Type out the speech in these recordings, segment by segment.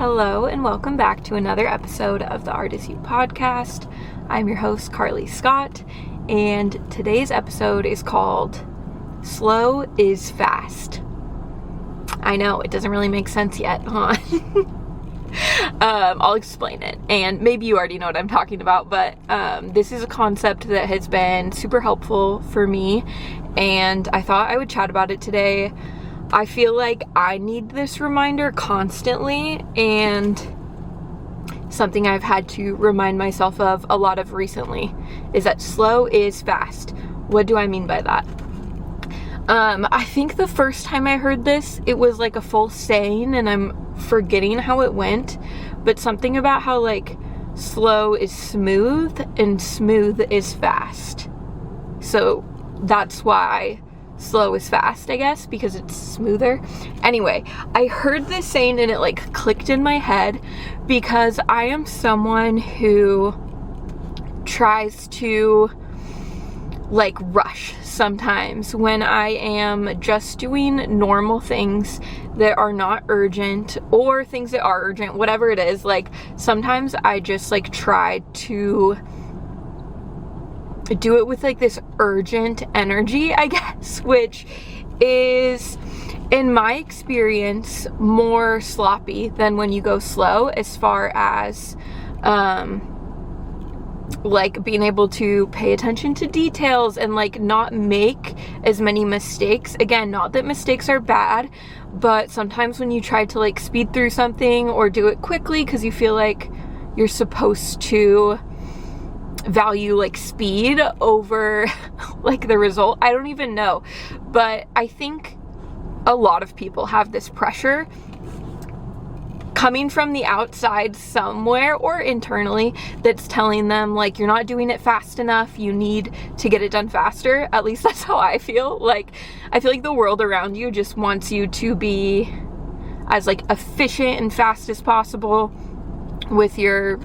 Hello and welcome back to another episode of the Art Is You podcast. I'm your host, Carly Scott, and today's episode is called Slow is Fast. I know, it doesn't really make sense yet, huh? I'll explain it, and maybe you already know what I'm talking about, but this is a concept that has been super helpful for me, and I thought I would chat about it today. I feel like I need this reminder constantly, and something I've had to remind myself of a lot of recently is that slow is fast. What do I mean by that? I think the first time I heard this, it was like a full saying, and I'm forgetting how it went, but something about how like slow is smooth and smooth is fast. So that's why slow is fast, I guess, because it's smoother. Anyway, I heard this saying and it like clicked in my head because I am someone who tries to like rush sometimes when I am just doing normal things that are not urgent or things that are urgent, whatever it is. Like sometimes I just like try to do it with like this urgent energy, I guess, which is, in my experience, more sloppy than when you go slow as far as like being able to pay attention to details and like not make as many mistakes. Again, not that mistakes are bad, but sometimes when you try to like speed through something or do it quickly because you feel like you're supposed to value like speed over like the result. I don't even know, but I think a lot of people have this pressure coming from the outside somewhere or internally that's telling them like you're not doing it fast enough, you need to get it done faster. At least that's how I feel. Like I feel like the world around you just wants you to be as like efficient and fast as possible with your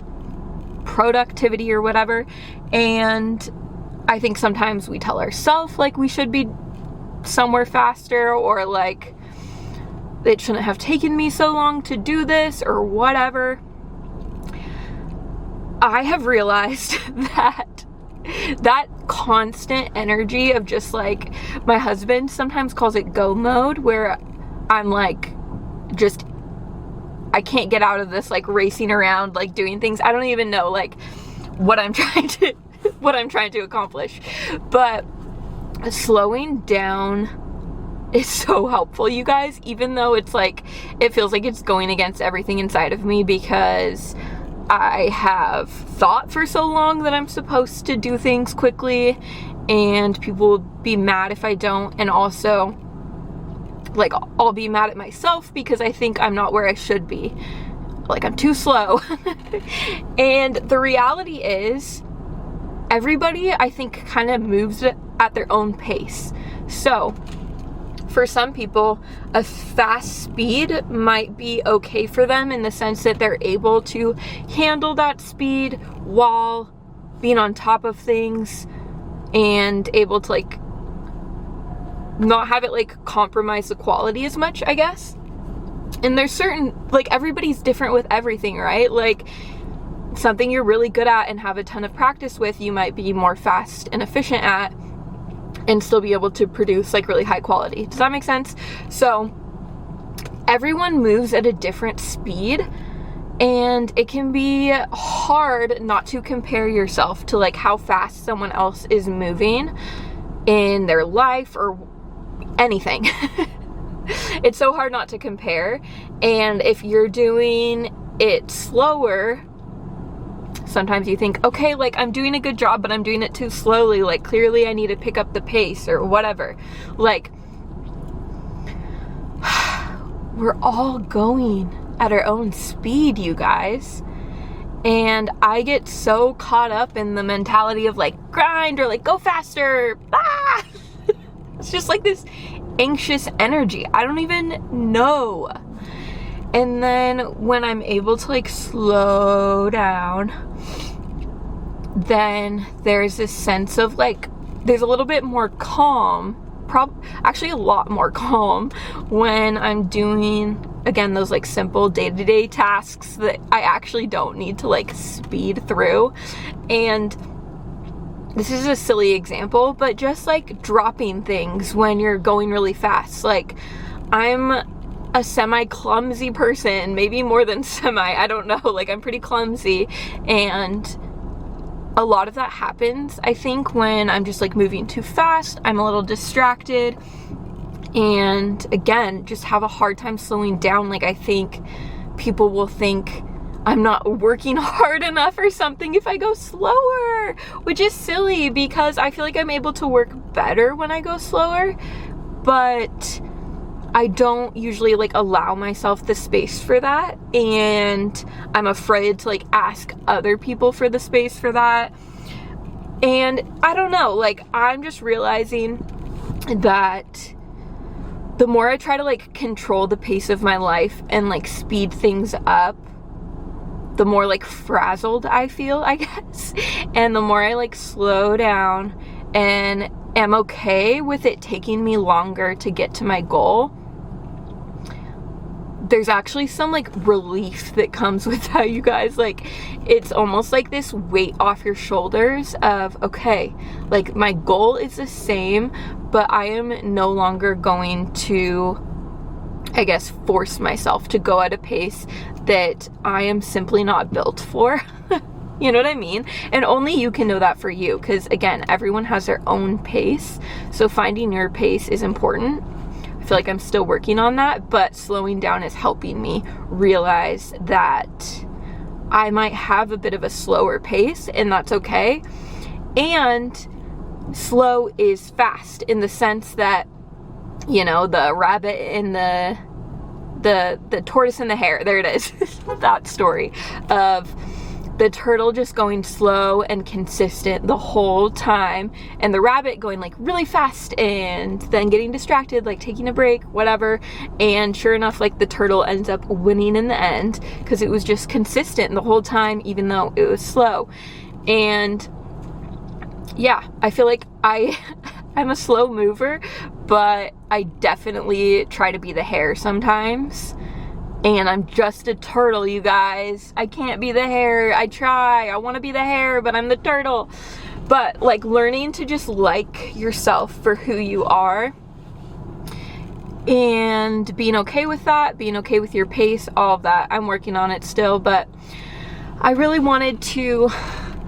productivity or whatever, and I think sometimes we tell ourselves like we should be somewhere faster, or like it shouldn't have taken me so long to do this or whatever. I have realized that constant energy of just like, my husband sometimes calls it go mode, where I'm like just I can't get out of this like racing around, like doing things. I don't even know like what I'm trying to accomplish. But slowing down is so helpful, you guys, even though it's like, it feels like it's going against everything inside of me because I have thought for so long that I'm supposed to do things quickly and people will be mad if I don't, and also like I'll be mad at myself because I think I'm not where I should be. Like I'm too slow. And the reality is everybody, I think, kind of moves at their own pace. So for some people, a fast speed might be okay for them in the sense that they're able to handle that speed while being on top of things and able to like not have it like compromise the quality as much, I guess. And there's certain, like everybody's different with everything, right? Like something you're really good at and have a ton of practice with, you might be more fast and efficient at and still be able to produce like really high quality. Does that make sense? So everyone moves at a different speed, and it can be hard not to compare yourself to like how fast someone else is moving in their life or anything. It's so hard not to compare, and if you're doing it slower, sometimes you think, okay, like I'm doing a good job, but I'm doing it too slowly, like clearly I need to pick up the pace or whatever. Like we're all going at our own speed, you guys, and I get so caught up in the mentality of like grind or like go faster. It's just like this anxious energy. I don't even know. And then when I'm able to like slow down, then there's this sense of like, there's a little bit more calm, actually a lot more calm when I'm doing again, those like simple day-to-day tasks that I actually don't need to like speed through. And this is a silly example, but just like dropping things when you're going really fast. Like, I'm a semi-clumsy person, maybe more than semi, I don't know, like I'm pretty clumsy, and a lot of that happens, I think, when I'm just like moving too fast. I'm a little distracted, and again, just have a hard time slowing down. Like, I think people will think I'm not working hard enough or something if I go slower, which is silly because I feel like I'm able to work better when I go slower, but I don't usually like allow myself the space for that, and I'm afraid to like ask other people for the space for that. And I don't know, like, I'm just realizing that the more I try to like control the pace of my life and like speed things up, the more like frazzled I feel, I guess. And the more I like slow down and am okay with it taking me longer to get to my goal, there's actually some like relief that comes with that, you guys. Like, it's almost like this weight off your shoulders of, okay, like my goal is the same, but I am no longer going to, I guess, force myself to go at a pace that I am simply not built for. You know what I mean? And only you can know that for you, because again, everyone has their own pace. So finding your pace is important. I feel like I'm still working on that, but slowing down is helping me realize that I might have a bit of a slower pace, and that's okay. And slow is fast in the sense that, you know, the rabbit and the tortoise and the hare, there it is. That story of the turtle just going slow and consistent the whole time, and the rabbit going like really fast and then getting distracted, like taking a break, whatever. And sure enough, like the turtle ends up winning in the end because it was just consistent the whole time, even though it was slow. And yeah, I feel like I'm a slow mover, but I definitely try to be the hare sometimes. And I'm just a turtle, you guys. I can't be the hare. I try. I want to be the hare, but I'm the turtle. But like, learning to just like yourself for who you are and being okay with that, being okay with your pace, all of that. I'm working on it still, but I really wanted to,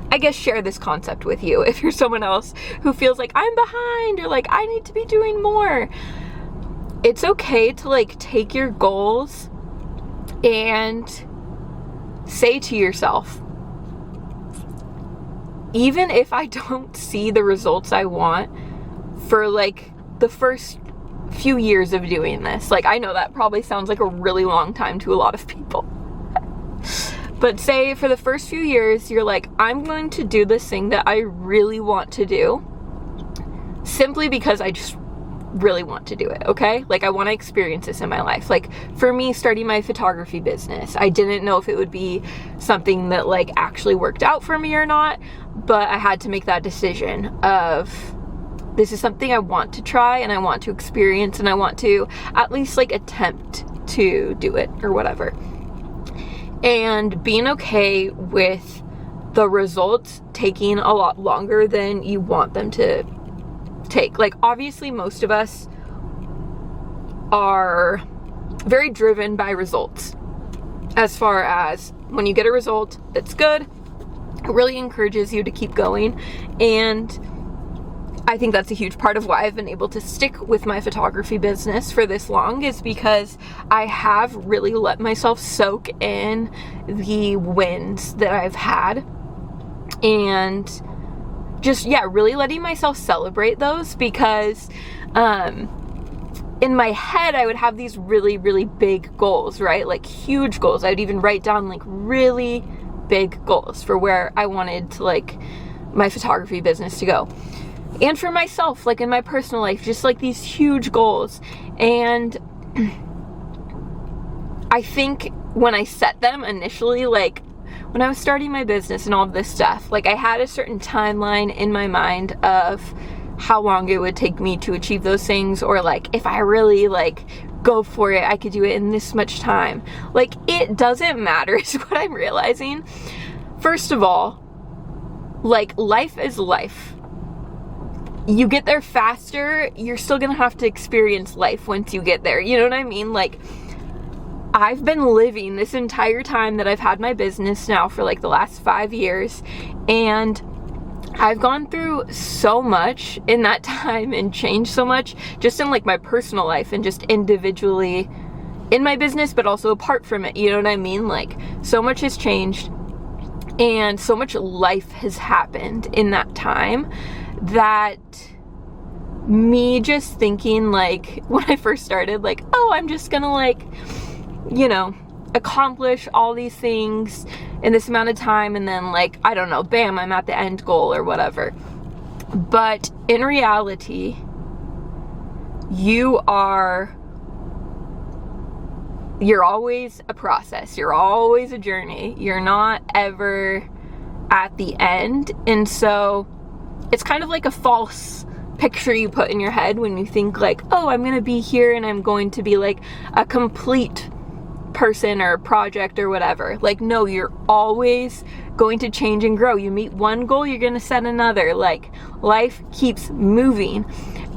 I guess, share this concept with you. If you're someone else who feels like I'm behind or like I need to be doing more, it's okay to like take your goals and say to yourself, even if I don't see the results I want for like the first few years of doing this, like I know that probably sounds like a really long time to a lot of people, but say for the first few years, you're like, I'm going to do this thing that I really want to do simply because I just really want to do it, okay? Like, I want to experience this in my life. Like, for me, starting my photography business, I didn't know if it would be something that like actually worked out for me or not, but I had to make that decision of, this is something I want to try and I want to experience and I want to at least like attempt to do it or whatever. And being okay with the results taking a lot longer than you want them to take. Like, obviously most of us are very driven by results. As far as when you get a result that's good, it really encourages you to keep going. And I think that's a huge part of why I've been able to stick with my photography business for this long, is because I have really let myself soak in the wins that I've had, and just, yeah, really letting myself celebrate those, because in my head I would have these really, really big goals, right? Like huge goals. I would even write down like really big goals for where I wanted to like my photography business to go. And for myself, like in my personal life, just like these huge goals. And I think when I set them initially, like when I was starting my business and all of this stuff, like I had a certain timeline in my mind of how long it would take me to achieve those things, or like if I really like go for it, I could do it in this much time. Like, it doesn't matter is what I'm realizing. First of all, like, life is life. You get there faster, you're still gonna have to experience life once you get there. You know what I mean? Like, I've been living this entire time that I've had my business now for like the last 5 years, and I've gone through so much in that time and changed so much just in like my personal life and just individually in my business, but also apart from it. You know what I mean? Like, so much has changed and so much life has happened in that time that me just thinking, like, when I first started, like, oh, I'm just gonna, like, you know, accomplish all these things in this amount of time, and then, like, I don't know, bam, I'm at the end goal or whatever. But in reality, you're always a process. You're always a journey. You're not ever at the end. And so it's kind of like a false picture you put in your head when you think like, oh, I'm gonna be here and I'm going to be like a complete person or project or whatever. Like, no, you're always going to change and grow. You meet one goal, you're gonna set another. Like, life keeps moving.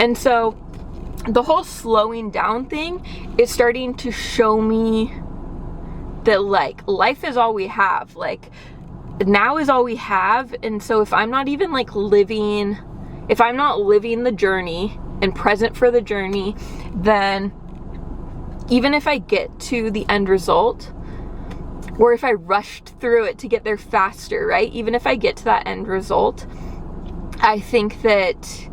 And so the whole slowing down thing is starting to show me that, like, life is all we have. Like, now is all we have. And so if I'm not even like living the journey and present for the journey, then even if I get to the end result, or if I rushed through it to get there faster, right? Even if I get to that end result, I think that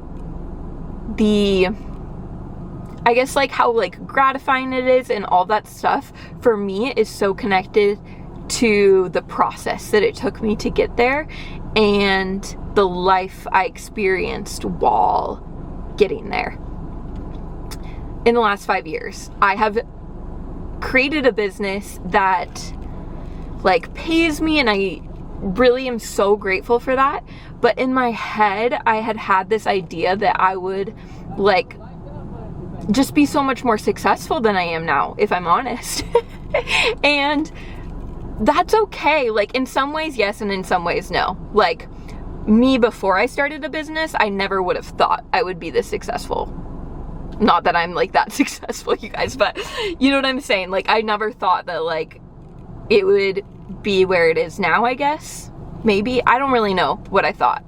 I guess like how like gratifying it is and all that stuff for me is so connected to the process that it took me to get there and the life I experienced while getting there. In the last 5 years, I have created a business that like pays me, and I really am so grateful for that. But in my head, I had this idea that I would like just be so much more successful than I am now, if I'm honest. And that's okay. Like, in some ways, yes, and in some ways, no. Like, me before I started a business, I never would have thought I would be this successful. Not that I'm like that successful, you guys, but you know what I'm saying? Like, I never thought that like it would be where it is now, I guess. Maybe. I don't really know what I thought.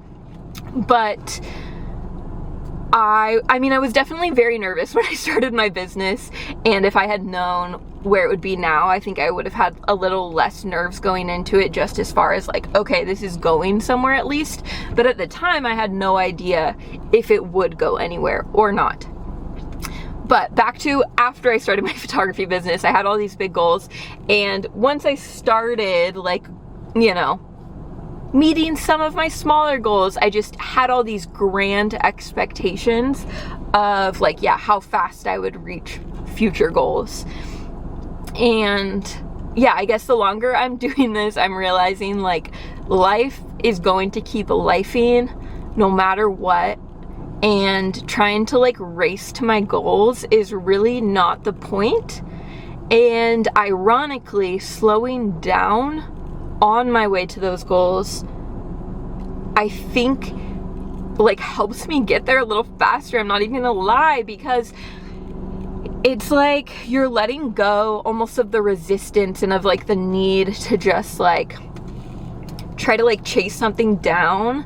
But I mean, I was definitely very nervous when I started my business, and if I had known where it would be now, I think I would have had a little less nerves going into it, just as far as like, okay, this is going somewhere at least. But at the time, I had no idea if it would go anywhere or not. But back to after I started my photography business, I had all these big goals, and once I started, like, you know, meeting some of my smaller goals, I just had all these grand expectations of like, yeah, how fast I would reach future goals. And yeah, I guess the longer I'm doing this, I'm realizing like life is going to keep lifing no matter what. And trying to like race to my goals is really not the point. And ironically, slowing down on my way to those goals, I think like helps me get there a little faster. I'm not even gonna lie, because it's like you're letting go almost of the resistance and of like the need to just like try to like chase something down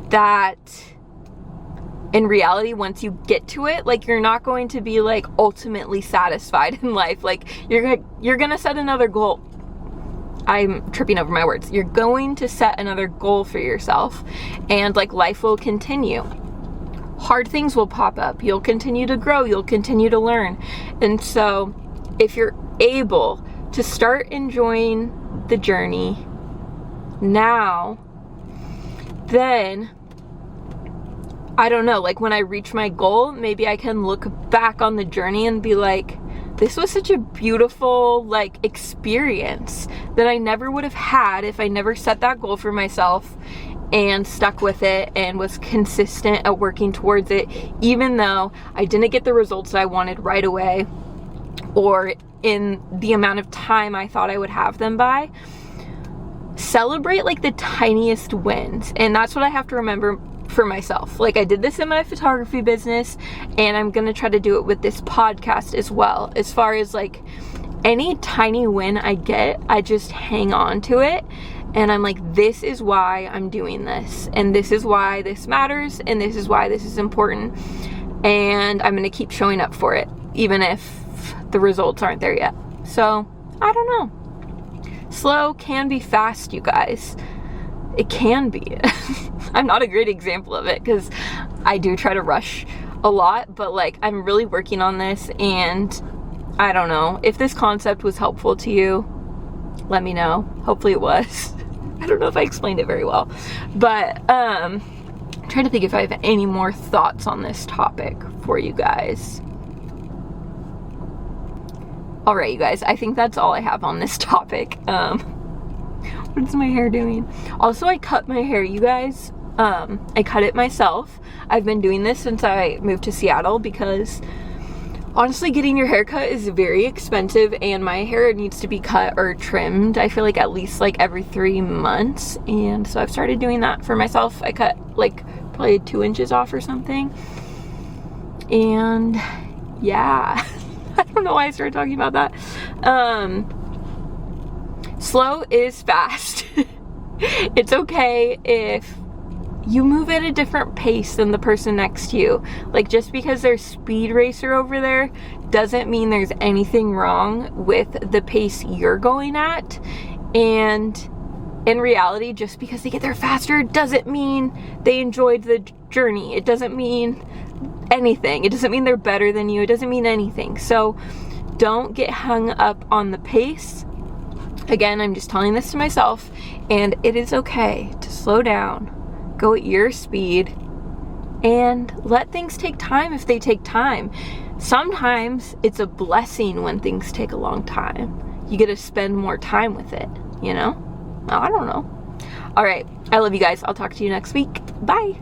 that in reality, once you get to it, like, you're not going to be like ultimately satisfied in life. Like, you're gonna set another goal. I'm tripping over my words. You're going to set another goal for yourself, and like life will continue. Hard things will pop up. You'll continue to grow. You'll continue to learn. And so if you're able to start enjoying the journey now, then I don't know, like when I reach my goal, maybe I can look back on the journey and be like, this was such a beautiful like experience that I never would have had if I never set that goal for myself. and stuck with it and was consistent at working towards it, even though I didn't get the results that I wanted right away or in the amount of time I thought I would have them by. Celebrate like the tiniest wins. And that's what I have to remember for myself. Like, I did this in my photography business, and I'm gonna try to do it with this podcast as well. As far as like any tiny win I get, I just hang on to it, and I'm like, this is why I'm doing this, and this is why this matters, and this is why this is important, and I'm gonna keep showing up for it even if the results aren't there yet. So I don't know, slow can be fast, you guys. It can be. I'm not a great example of it because I do try to rush a lot, but like, I'm really working on this, and I don't know. If this concept was helpful to you, let me know. Hopefully it was. I don't know if I explained it very well, but I'm trying to think if I have any more thoughts on this topic for you guys. All right, you guys, I think that's all I have on this topic. What is my hair doing? Also, I cut my hair, you guys. I cut it myself. I've been doing this since I moved to Seattle because honestly, getting your hair cut is very expensive, and my hair needs to be cut or trimmed, I feel like at least like every 3 months. And so I've started doing that for myself. I cut like probably 2 inches off or something. And yeah, I don't know why I started talking about that. Slow is fast. It's okay if you move at a different pace than the person next to you. Like, just because there's speed racer over there doesn't mean there's anything wrong with the pace you're going at. And in reality, just because they get there faster doesn't mean they enjoyed the journey. It doesn't mean anything. It doesn't mean they're better than you. It doesn't mean anything. So don't get hung up on the pace. Again, I'm just telling this to myself, and it is okay to slow down, go at your speed, and let things take time if they take time. Sometimes it's a blessing when things take a long time. You get to spend more time with it, you know? I don't know. All right, I love you guys. I'll talk to you next week. Bye.